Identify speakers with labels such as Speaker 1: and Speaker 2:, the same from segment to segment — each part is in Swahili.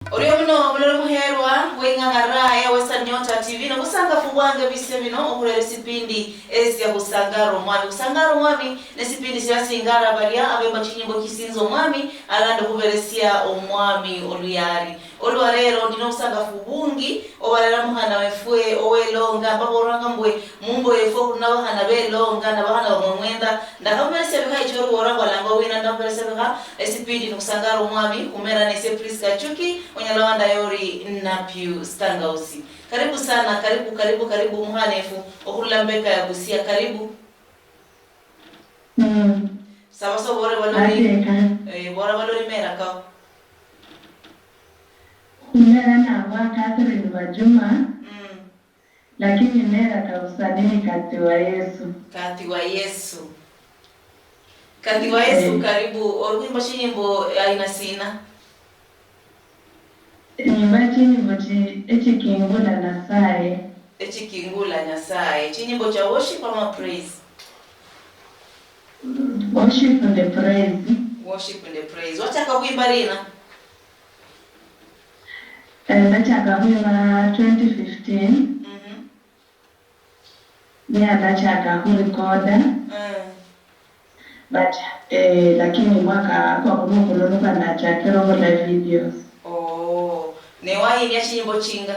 Speaker 1: Oriyomuno mulolo muherwa wengangaraya Western Nyota TV nokusanga fubwange bise bino okulera sipindi esi ya kusangaro mwami nesipindi singara balia abemba chinyimbo kisinzo mwami alanda kuveresia omwami oluyari olwarero ndino kusanga fubungi obalala muhana wefwe owelonga baboranga mbwe mumbo efo kunabahana belonga nabahana bamwenda ndakamerese bika ichoro boranga langa wina ndamerese bika esipindi nokusangaro mwami kumera nese Priska Chuki Onyalawanda Yori Napyu Stangausi. Karibu sana, karibu muhanefu okulambeka ya Busia, karibu. Sawa bore walori. Bora walori mera ka.
Speaker 2: Mera na wa Catherine Wajuma. Lakini mera ka usadini kati wa Yesu.
Speaker 1: Kati wa Yesu karibu. Orwimbo chinyimbo aina sina.
Speaker 2: Nyimbo echikingula Nyasaye.
Speaker 1: Echikingula Nyasaye. Chinyimbo cha worship ama praise?
Speaker 2: Worship and the praise.
Speaker 1: Worship and the praise. Wachaka kuimba lina?
Speaker 2: Wachaka kuimba 2015. Wachaka kurekoda. But lakini mwaka kwa kulunuka na chakero live videos.
Speaker 1: Newahi ni chinyimbo chinga?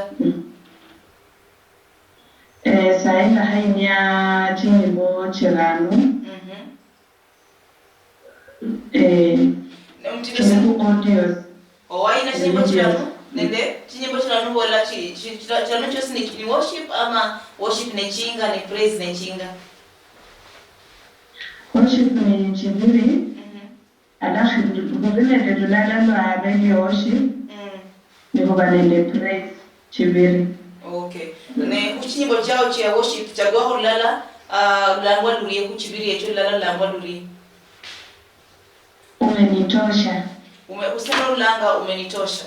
Speaker 2: Saina hainya chinyimbo chiranu. Chinyimbo audios.
Speaker 1: Waina chinyimbo chiranu? Nende? Chinyimbo chiranu wala chiranu chosi ni worship ama worship ni chinga, ni praise ni chinga?
Speaker 2: Worship ni chibiri. Alafu kuvile tetulala lwa radio worship. Niko balende praise chibiri.
Speaker 1: Okay. Ne kuchinyimbo chao cha worship chagwa hulala langwa lulie kuchibiri yetu lala langwa lulie.
Speaker 2: Umenitosha.
Speaker 1: Usema ulanga umenitosha.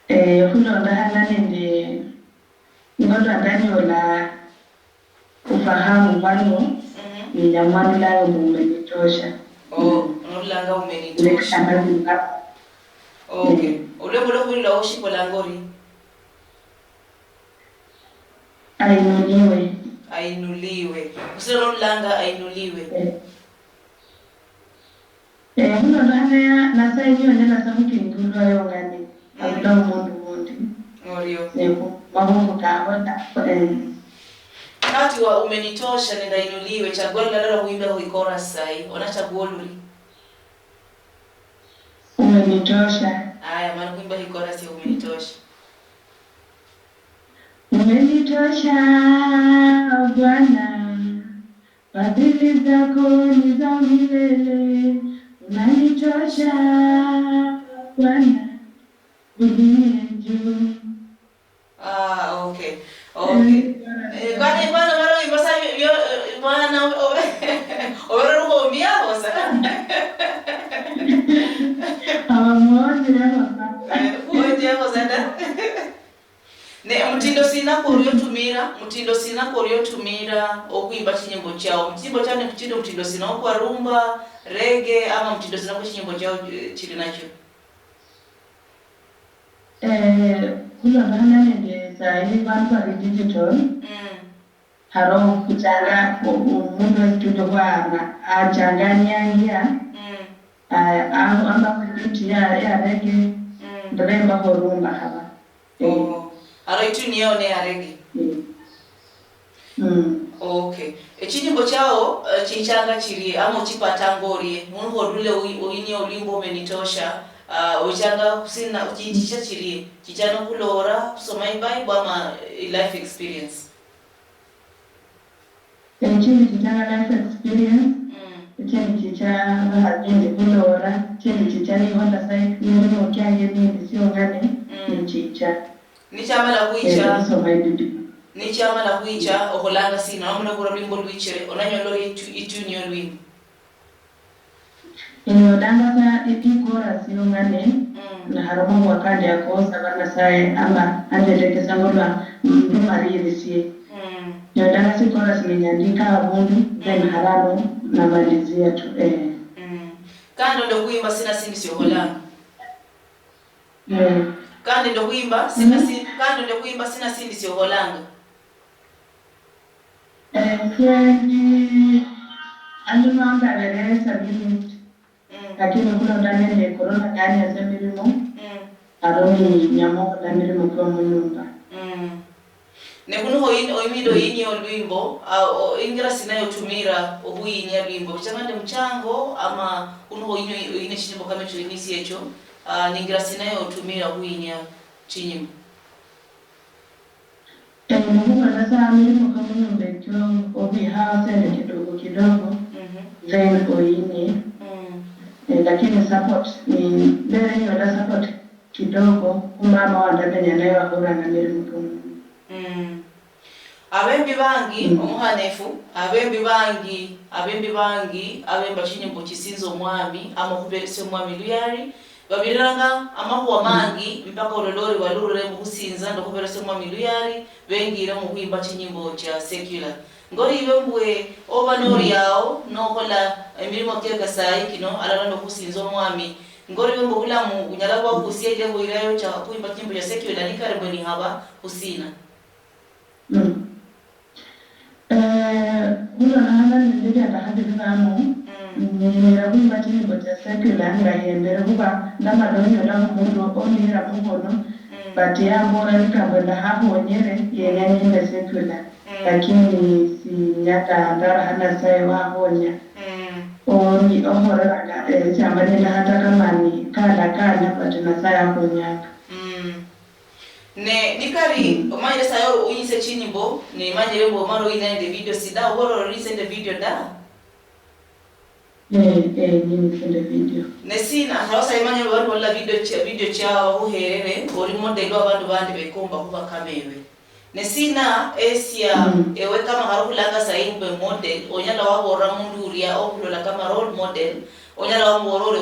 Speaker 2: Hulo ndahana nende ngoto ndani wala ufahamu wanu ni nyamwani lao umenitosha.
Speaker 1: Ulanga umenitosha. Okay. Ule la worship langori. Ainuliwe. Usema ulanga ainuliwe.
Speaker 2: Hulo ndahana nasa hiyo nena samuki ngulwa yongani. Abula mundu.
Speaker 1: Orio.
Speaker 2: Mamungu kaabota.
Speaker 1: Kati wa umenitosha nenda inuliwe chagua lala huimba huikora sai. Ona chagua luli.
Speaker 2: Umenitosha.
Speaker 1: Aya maana kuimba hikora si umenitosha.
Speaker 2: Umenitosha Bwana. Fadhili zako ni za milele. Umenitosha Bwana. Uliye juu.
Speaker 1: Okay. Kwani bwana imbasa yo bwana ruko mbiao sana. Mmoja hapo sana. Ne mutindo sina koriotumira okuimba chinyimbo chao. Mtindo chao ni mtindo sina kwa rumba, reggae ama mtindo sina kwa chinyimbo chao chili nacho.
Speaker 2: Kuna bana nende sahi bantu ali digital. Haro kuchanga mundu studio kwa achanganya ngia. Amba kuti ya reggae. Ndremba horumba haba.
Speaker 1: Aro itu niyo ne arege. Okay. Echinyimbo chao chichanga chiri ama uchipata ngori. Mungu odule uini olimbo umenitosha. Uchanga kusina uchicha chiri. Chichana kulora kusoma Bible ama life experience.
Speaker 2: Chini chichanga life experience. Chini chichanga hajindi kulora. Chini chichani wanda sai nuri mokiange ni sio ngani ni chicha.
Speaker 1: Ni chama la kuicha okolanga sina amuna kuramimbo luichere onanyolo itu niyo lwimbo.
Speaker 2: Danga sa ikora sio ngane na haramo wakandi akosa bana sai ama andeleke sangolwa mari risi. Danga si kora sinyandika abundu then haramo na malizia tu
Speaker 1: Kando ndo kuimba sina sindi sio holanga. Kandi ndo kuimba sina kandi ndo kuimba sina sindi sio holanga.
Speaker 2: Kwenye alumanga veresa bimu. Lakini kuna ndani ni corona gani ya zemilimu. Aroni nyamo ndani mu kwa munyumba.
Speaker 1: Ne kuno oimido yinyi olwimbo ingira sinayo tumira obuyinya lwimbo changande mchango ama kuno yinyi ine chinyimbo kama cho inisi echo ningira sinayo tumira obuyinya chinyimbo.
Speaker 2: Mungu sasa milimu kwa munyumba cho obi house ni kidogo. Then oini. Lakini support ni mbele ni wada support kidogo kumama wandabenya nayo akura na milimu kwa munyumba.
Speaker 1: Abembi bangi omuhanefu abembi bangi abemba chinyimbo chisinzo mwami ama kuberese mwami luyari babiranga amahuwa mangi mpaka ololori walurure mu kusinza ndo kuberese mwami luyari bengira mu kuimba chinyimbo cha secular ngori ibembwe oba nori yao nokola emirimo keka sai kino alala ndo kusinzo mwami ngori ibembwe kula mu kunyala kwa kusiye ile boirayo cha kuimba chinyimbo cha secular ni kare bweni haba kusina.
Speaker 2: Kuna nahanga nilele atahadi kamo nira kuimba chinyimbo cha secular ngayembere kuba ndamadonyo langu mundu onira mukono bati yambora nikabwenda hapo onyere yenye nyimbe secular lakini si nyata ndara hana sai wahonya oni ohora chamba nenda hata kama ni kala bati na sai ahonya.
Speaker 1: Ne nikari omanye sayo uyise chinyimbo ne manje rembo maro ina ende video sida woro release ende video da
Speaker 2: ni sende video
Speaker 1: ne sina hausa imanye watu wala video cha uherere ori model abantu bandi bekomba kuba kamewe ne sina esia ewe kama harulanga saimbe model onyala wabora mundu uria okulola kama role model onyala wamborore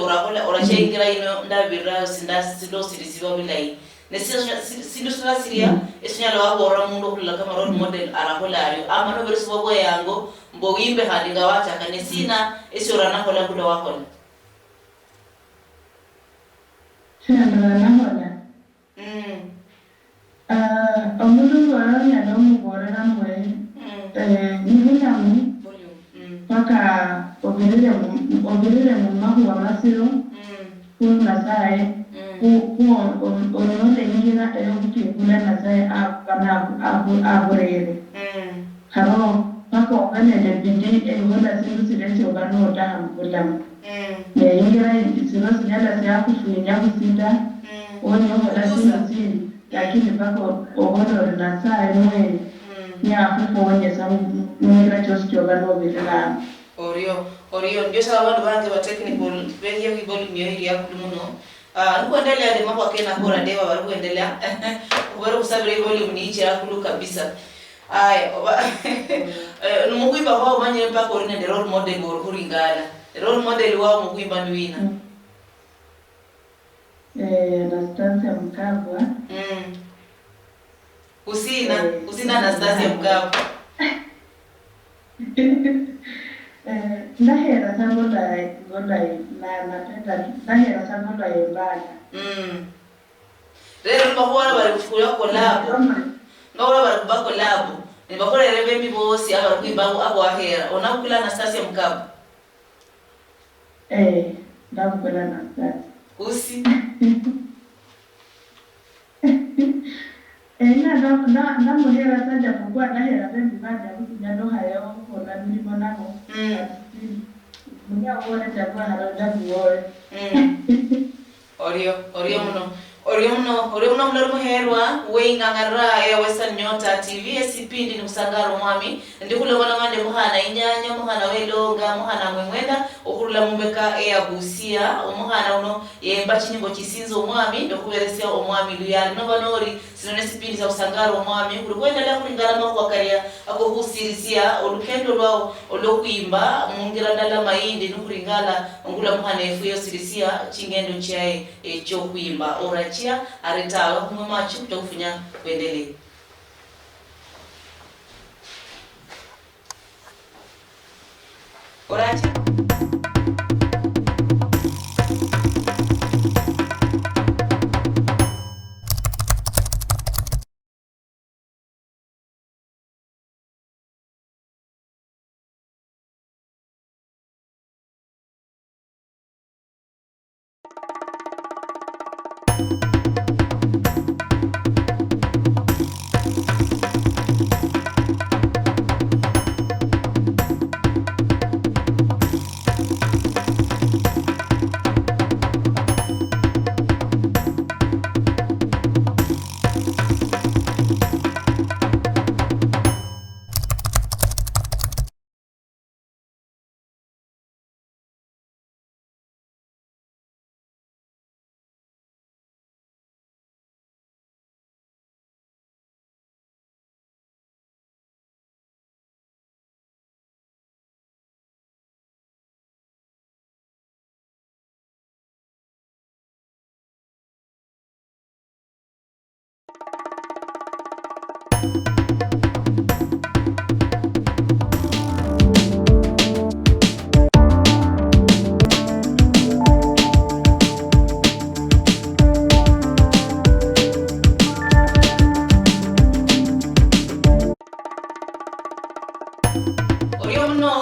Speaker 1: ora chengira ino ndabira sinda sidosi disiba bilai Sinusula siria esinyala wabora mundu kulila kama role model araholayo ama no verso babo yango mbo wimbe hadinga wacha kanesina esiora nahola kuda wahola
Speaker 2: Sina nahola omundu waranya no mubora namwe ninamu paka obirire mu mahu wa masiro kuna sae ononde ngira kukikula na sai aburere haro pako kanele bindi wala sindu silesi obano otahambulam ne ngira sino sinyala se akufunya kusita onyo wala sindu lakini pako obono na sai mwe nya kufonye samu ngira chosi obano birala
Speaker 1: Orio ndio sababu abantu banze ba technical venye volume yiri yakuluno nikuendelea de mambo akena kora ndewa bari kuendelea ubara kusabira volume ni ichi yakulu kabisa numukuimba kwao manye mpaka orine de role model oruringala role model wao mukuimba niwina
Speaker 2: Anastasia Mkabwa
Speaker 1: usina Anastasia Mkabwa
Speaker 2: Nahera sana ngoda na napenda nahera sana ngoda yembana.
Speaker 1: Lero mbahora bari kufuya kolabo. Ngora bari kubako labo. Ni bakora rebe mi bosi aba kuimba abo ahera. Onakula Anastasia Mkabwa.
Speaker 2: Ndakula Anastasia.
Speaker 1: Usi.
Speaker 2: Na muhera sana kwa nahera bembi baada kunyando hayo kwa milimo nako. Munya wona chakwa harada buore.
Speaker 1: Orio muno mlero muherwa weingangara ya Western Nyota TV esipindi nikusangaro mwami ndikulo bana ngande muhana inyanya muhana welonga muhana mwemwenda okurula mumbeka eyagusia omuhana uno yemba chinyimbo chisinzo mwami ndokuberesia omwami luyali no banori sinone sipindi za usangaro mwami kulikwenda kulingana makwa karia ako husirisia olukendo lwao olokuimba mungira ndala maindi nukuringala ngula muhana efuyo sirisia chingendo chae echo kuimba orachia aretawa kumwe machi kutokufunya kuendelee. Orachia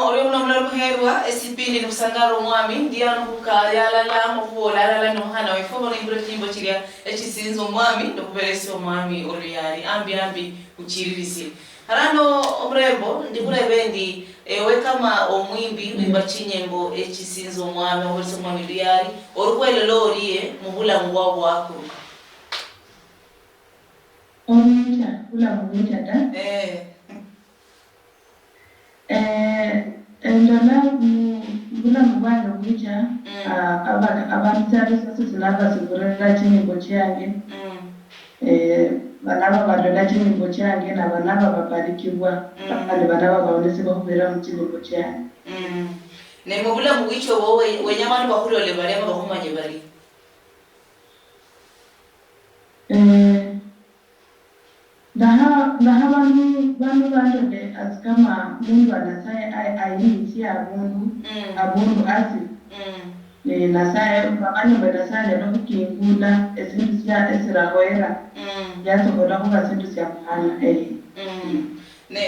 Speaker 1: Oriomno mlalo herwa esipindi kusangaro mwami ndiano kukayala la mukuola la nohana wefomo na imbro timbo chiria echisinzo mwami ndokubelesio mwami oliyari ambi uchirivisi harano omrembo ndikulebendi we kama omwimbi wimba chinyembo echisinzo mwami obolese mwami oliyari orukwele loriye mubula ngwa bwako
Speaker 2: Omita kula mubita ta ndola mbula mubanda kuja abantu sasa tunava sigurira chinyimbo change banaba badola chinyimbo change na banaba babarikibwa kandi banaba baonese bakubera mu chinyimbo change
Speaker 1: ne mubula mugicho wowe wenyamani bakulole bari abahumanye bari
Speaker 2: Daha banu bandode askama mundu anasaye ayinchi abundu asi nasaye bakanye benasaye no kukingula esintu sya esirahoera yasobola kuba sintu sya mhana
Speaker 1: ne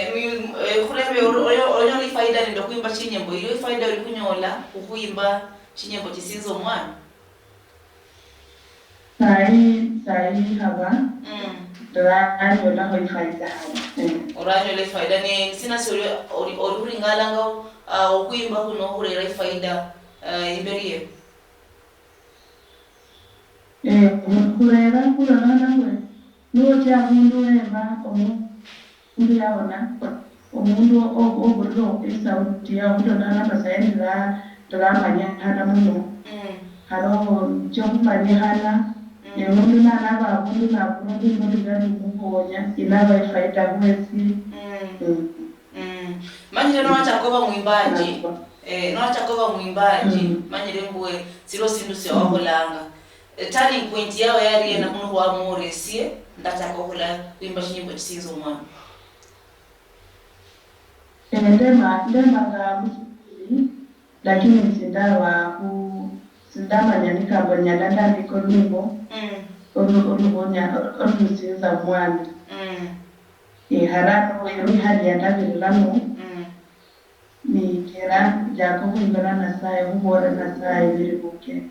Speaker 1: kurebe oyo li faida ndo kuimba chinyembo iyo faida uli kunyola kuimba chinyembo chisinzo mwana
Speaker 2: sai haba Oranyo la hoi faida.
Speaker 1: Oranyo le faida ni sina sio ori ngalanga okuimba kuno hurera faida iberie.
Speaker 2: Kurera ngwe. Nuo cha mundu eba omundu yaona. Omundu oburro isauti ya mundu na basaini la manya hana mundu. Haro jomu manya hana. Mundu na mundu gani kuponya inawa faida mwezi
Speaker 1: manyire no achakoba mwimbaji no achakoba mwimbaji manyire mbwe silo sindu sya wakolanga turning point yao yari na kuno wa moresie ndachakola kuimba nyimbo chisinzo mwana
Speaker 2: ndema ga muziki lakini sindama nyanika bonya ndanda ndiko nyimbo olusiza mwami harano eri hali yandabiriramu nikera jakukuimbira nasaye hubora nasaye biribuke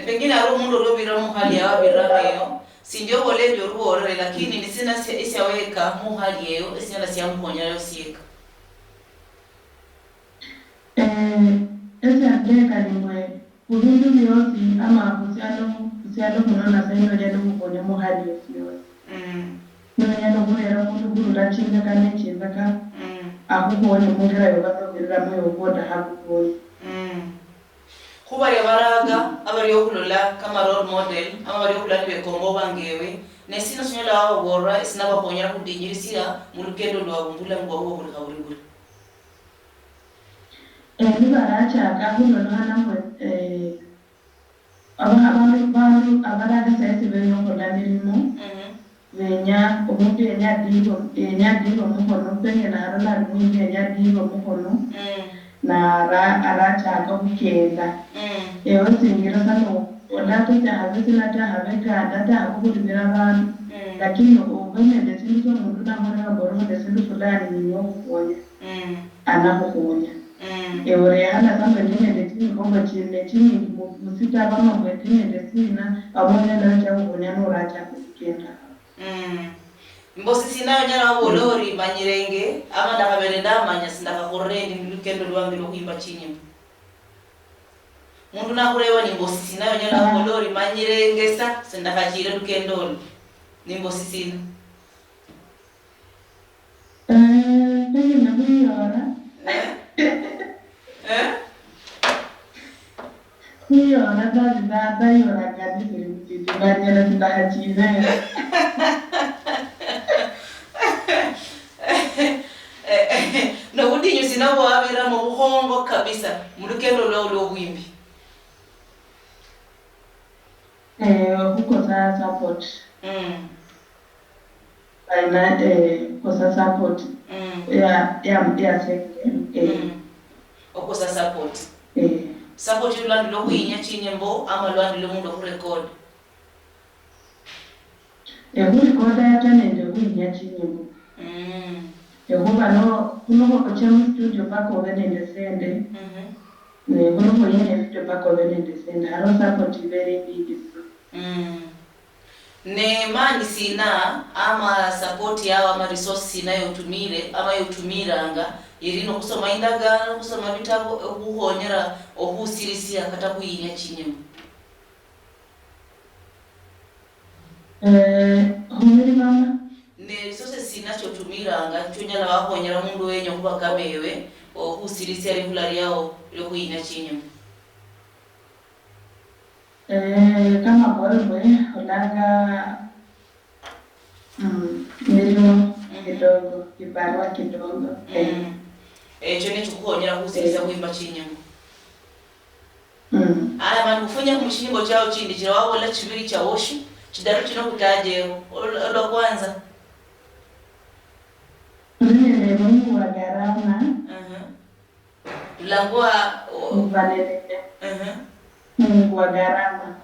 Speaker 1: pengine ari omundu olwobira muhali yawabirirameyo sindio bolendi oruborere lakini nisina isyaweka muhali eyo esinyala syamuhonyerayo sieka
Speaker 2: esyandeka nimwe kubindu byosi ama kusyalo kunona saino jalo kukonya muhali yosi nonyalo kurera mundu kurula chinga kane chinga ka akubonye mungera yobasobirira moyo boda hakubonye
Speaker 1: kuba yabaraga abari okulola kama role model ama bari okulola bekongo bangewe nesina sonyola awo borra isina bakonyera kudinyirisira mu lugendo lwabumbula ngo aho buri kaburi
Speaker 2: nibaracha kuno nahana abantu abaraga saisi benyokola mirimo benya omuntu enyadigo mukono penye na arala mwingi enyadigo mukono na arachaka kugenda singira sano olatoja habesilata habegada tahakukulibira abantu lakini ubenede sindu somuntu namoreka borode sindu fulani ninyokukonya anakukonya Eurehana samba nyene chini komba chini musita bama mwetine desina abone na cha kunyano racha kukenda
Speaker 1: mbosi sinayo nyana wabolori manyirenge ama ndakaberenda manya sindaka korendi lukendo lwange lokuimba chinyembo mundu nakulewa ni mbosi sinayo nyana wabolori manyirenge sa sindaka chire lukendo ni mbosi sina
Speaker 2: penye nabiyora hiyo nada yora gadi birimti banyana sindahachine
Speaker 1: no udinyo sinabo abira mu buhongo kabisa mu lukendo lwo bwimbi
Speaker 2: huko za support baina kosa support ya second
Speaker 1: okosa support support yulandi lokuyinya chinyembo ama lwandi lomundu okurecord
Speaker 2: kurecorda yatanende kuyinya chinyembo kuba no kunokocha mu studio paka obenende sende kuno yene video paka obenende sende haro support very big
Speaker 1: ne mani sina ama support yawo ama resource sina yotumire ama yotumiranga irino kusoma indagano kusoma bitabo okuhonyera okusilisia kata kuyinya chinyembo
Speaker 2: humiri mama
Speaker 1: ne resources sina chotumiranga chunyala wahonyera mundu wenyo kuba kabewe okusilisia regular yawo yokuyinya chinyembo
Speaker 2: kama bolwe olaga milimo kidogo kibarua kidogo
Speaker 1: chone chukuhonyera kusilisia kuimba chinyembo aya mani kufunya kumushingo chao chindi chirawawola chibiri cha woshu chidaru chino kutajeo olo kwanza
Speaker 2: Mungu wa gharama
Speaker 1: langua
Speaker 2: mvalele Mungu wa gharama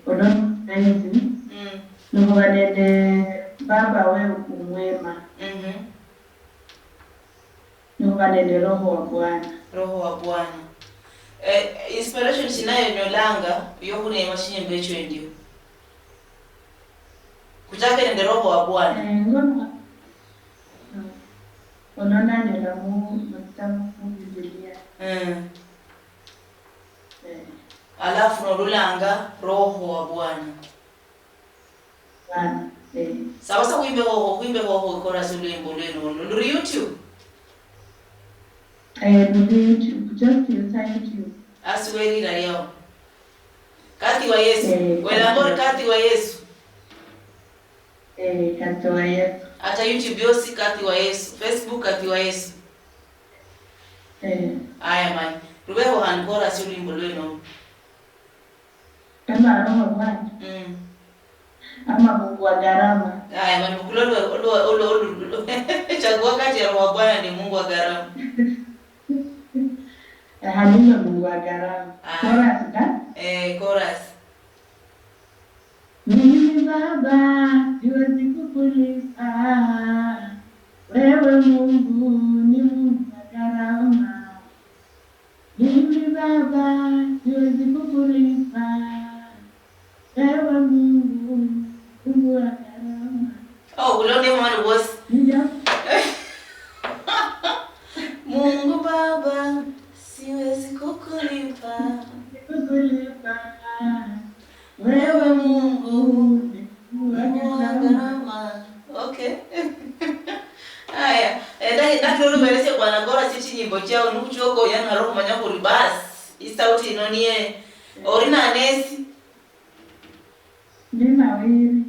Speaker 2: odon senzi nukuvalele baba we umwema nukuvalele roho wa Bwana
Speaker 1: inspiration sinayo nyolanga yokunema chinyembo echo ndio kutake nende roho wa Bwana
Speaker 2: onona nyola mu mtamu Biblia
Speaker 1: alafu nolulanga roho wa Bwana sawa sawa kuimbe hoho chorus lwimbo lweno luri YouTube
Speaker 2: YouTube just inside YouTube
Speaker 1: asweli na leo kati wa Yesu welangori kati wa Yesu
Speaker 2: kati wa Yesu
Speaker 1: hata YouTube yosi kati wa Yesu Facebook kati wa Yesu aya mani rubeho hankora si lwimbo lweno
Speaker 2: kama roho wa Bwana ama Mungu wa gharama
Speaker 1: aya mani kulolo chagua kati ya roho wa Bwana ni Mungu wa gharama
Speaker 2: halilo Mungu wa gharama chorus ka
Speaker 1: chorus
Speaker 2: mimi baba siwezi kukulipa wewe Mungu ni Mungu wa gharama mimi baba siwezi kukulipa wewe Mungu wa gharama
Speaker 1: ulone mwana boss Mungu baba siwezi kukulipa wewe Mungu wa gharama okay aya ndakiro merese bwana gora sichi nyimbo chao nukuchoko yana roho manyako ribas isauti inonie orina nesi
Speaker 2: ndina wili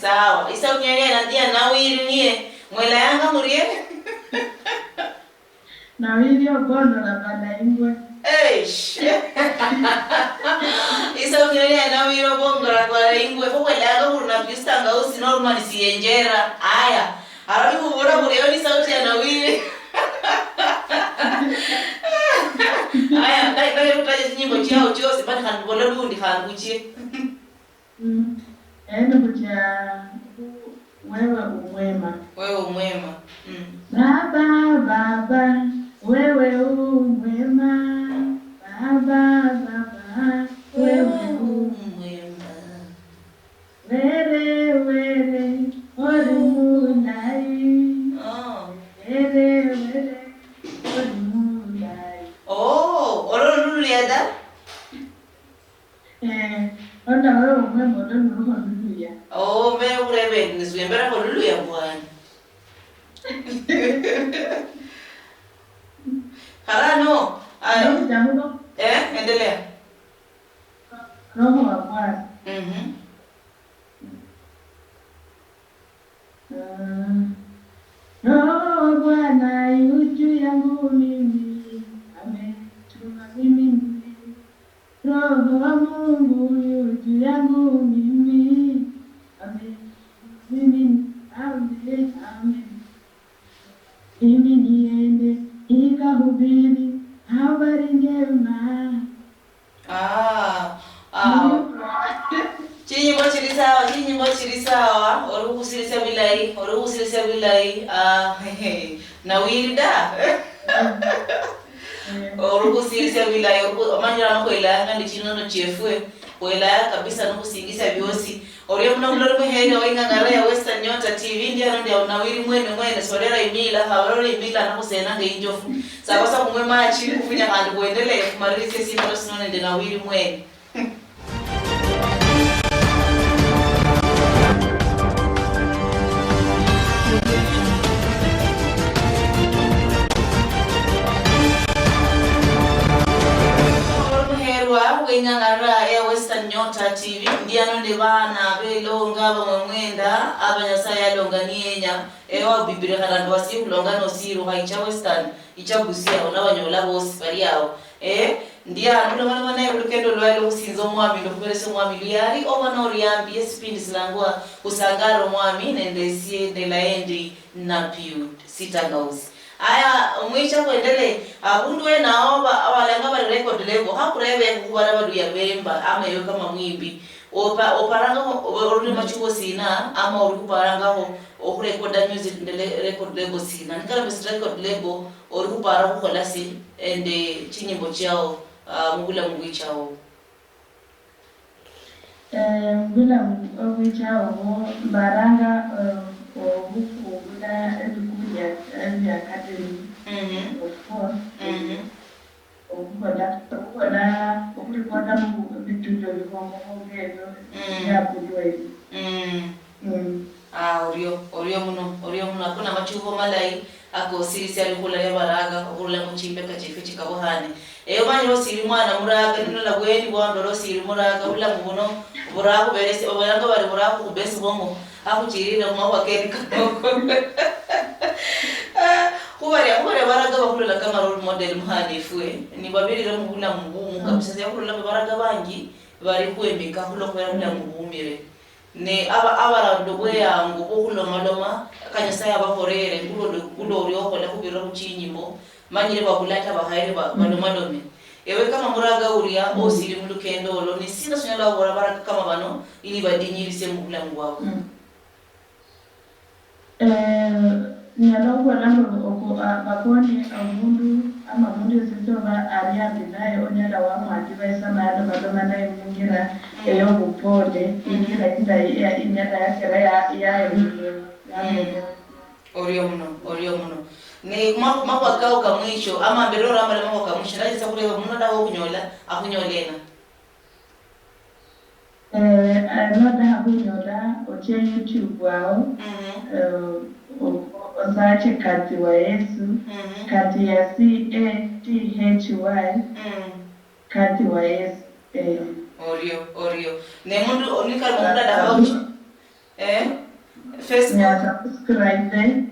Speaker 1: sawa isauti nyanya nadia na wili nie mwela yanga murie
Speaker 2: na wili ogondo na banda ingwe
Speaker 1: isauti nyanya na wili ogondo na banda ingwe fokwe laga kuruna pistanga usi normal sienjera aya arabi kubura kureo ni sauti ya nawili aya ndai kutaje nyimbo chao chose pata kan bolo lundi kan kuchie
Speaker 2: kucha wewe umwema baba wewe umwema baba wewe umwema were orumunai were orumunai
Speaker 1: ololuliada
Speaker 2: onda wewe umwema ololuya
Speaker 1: me urebe nisuembera ololuya Bwana harano endelea
Speaker 2: roho wa Bwana roho wa Bwana yu juu yangu mimi ametuma mimi roho wa Mungu yu juu yangu mimi ametuma mimi
Speaker 1: chinyimbo chiri sawa ori kusilisa bilai na wirda ori kusilisa bilai manjira no kwela ndi chinono chefwe kwela kabisa no kusingisa byosi ori mna mlori muhega wenga ngara ya Western Nyota TV ndio na wiri mwene solera imila hawarora imila na kusena ngeinjofu sabasa kumwe machi kufunya kandi kuendelea kumarise sifo sinone ndi na wiri mwene ngara ya Western Nyota TV ndiano ndi bana belonga bamwenda abanyasaya longa nienya ewa bibire kana ndo wasi kulonga no siru haicha Western ichagusia ona banyola bose bari yawo ndiano ndo bana bana urukendo lwalo usinzo mwami ndo kuberese mwami liyari obana oriyambi esipindi silangwa usangaro mwami nendesie de laendi na piu sitangausi aya umwicha kuendele abundu we naoba abalanga bali record level hakurebe kubara badu ya bemba ama yo kama mwimbi oparanga ori machuko sina ama ori kuparanga ho okurecord music ndele record level sina nikala best record level ori kupara kukola si ende chinyimbo chao mugula mugwichao
Speaker 2: mugula mugwichao baranga okukula edukuya academy of course okulikwata mu bitulo bikongogezo yakudwezi
Speaker 1: orio muno akuna machuko malai ako sirisi alikula ya baraga okula muchimbe kachife chikabohane eyo manyo siri mwana muraga nino la gweni bwandoro siri muraga ula muno buraku beresi obalanga bali buraku kubesi bongo akuchirira mwa keri kanoko kubare baraga bakula kama role model muhanifwe ni babirira mugula mugumu kabisa yakula baraga bangi bari kwembika kulo kwera mula mugumire ne abara ndogwe yangu bokulo maloma kanyasaya bakorere kulo ryoko la kubira kuchinyimbo manyire bakulata bahaire baloma ewe kama muraga uria osiri mulukendo lo ni sina sonala wala baraka kama bano ili badinyirise mugula ngwabo
Speaker 2: nyaloko lambo bakoni amundu amamundu sitoba aliambi naye onyala wamwati baisama yalo baloma naye mungira eyo bupode ingira inda inyala yakera ya
Speaker 1: orio muno ne makwakao kamwisho ama mbelora ama lemo kamwisho ndaje sakureba muno dawo kunyola akunyolena
Speaker 2: another hakunyola oche YouTube wao osache kati wa Yesu kati ya CATHY kati wa Yesu
Speaker 1: orio ne mundu onika munda da hauchi Facebook
Speaker 2: subscribe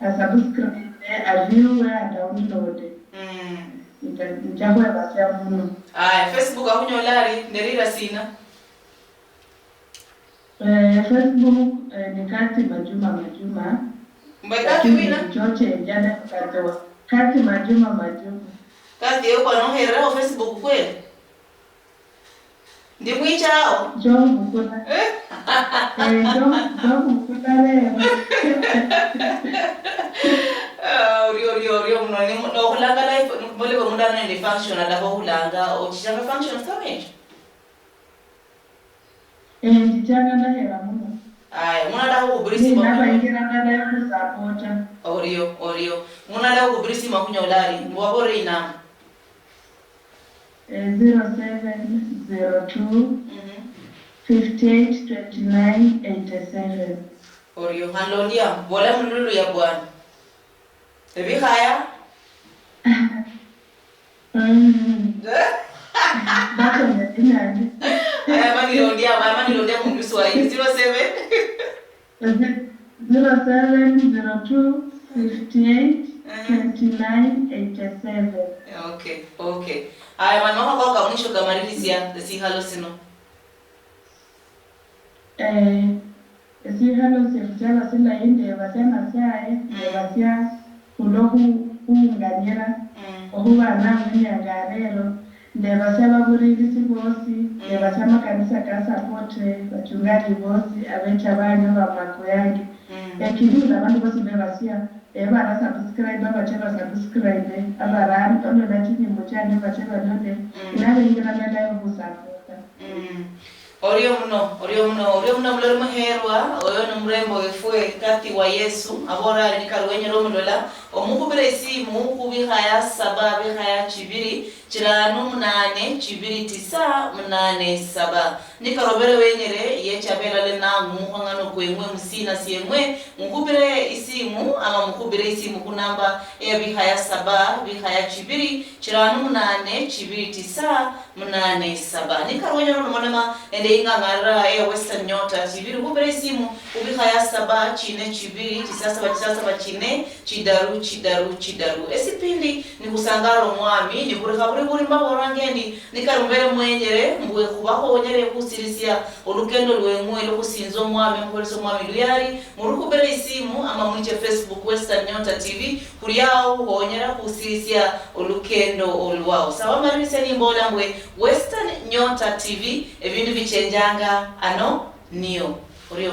Speaker 2: a view and download njaho ya basia muno
Speaker 1: Facebook akunyolari nderira sina
Speaker 2: Facebook ni kati majuma
Speaker 1: mbakati wina
Speaker 2: choche njana kati majuma
Speaker 1: kati yuko noherera Facebook kweli ndi mwichao
Speaker 2: jongo kuna jongo kuna leo
Speaker 1: orio munoni no kulanga life mole ko mundana ndi function ala ko kulanga o chichanga function stage
Speaker 2: ndichanga ndahera muno
Speaker 1: muna da ko brisi
Speaker 2: ma baingira ndada yo supporta
Speaker 1: orio muna da ko brisi ma kunyolari mbwabore ina
Speaker 2: 0702 582987
Speaker 1: orio halolia bola mululu ya bwana ebi haya
Speaker 2: bato ndinani
Speaker 1: mani londia mundu swahili
Speaker 2: 0702 582987
Speaker 1: okay aya mama kwa mwisho kamalisia si halo sino
Speaker 2: si halo sefutela sila inde basema sae basia kuloku kuunganyira okuba namwe nyangarero ndevasema buringisi bosi ndevasema kanisa ka support bachungaji bosi abecha banyo bamako yange ekiriza abantu bosi bebasia ebara subscribe abacheba subscribe abara ntono nachini muchani bacheba none inabe ingira menda yo kusapota
Speaker 1: Orio muno mulero muherwa oyo nomurembo wefwe kati wa Yesu abora ni karwenye romulola omukubira isimu kubihaya 7 bihaya 2 kirano 8 2 9 8 7 nikarobere wenyere yechabela lena muhangano kwemwe musina siemwe mukubire isimu ama mukubire isimu kunamba ya bihaya 7 bihaya 2 kirano 8 2 9 8 7 nikarwenye romulola inga ngara ya Western Nyota TV rubere isimu ubihaya 7 chine 2 9 chine chidaru esipindi ni kusangaro mwami ni kureka buri mbaborangendi nikarumbere mwenyere mbuwe kubaho onyere kusirisia olukendo lwemwe lokusinzo mwami mkoleso mwami luyari murukubere isimu ama mwiche Facebook Western Nyota TV kuriao honyera kusirisia olukendo olwao sawa marisa ni mbola mbwe Western Nyota TV ebindu bichenjanga ano niyo uriyo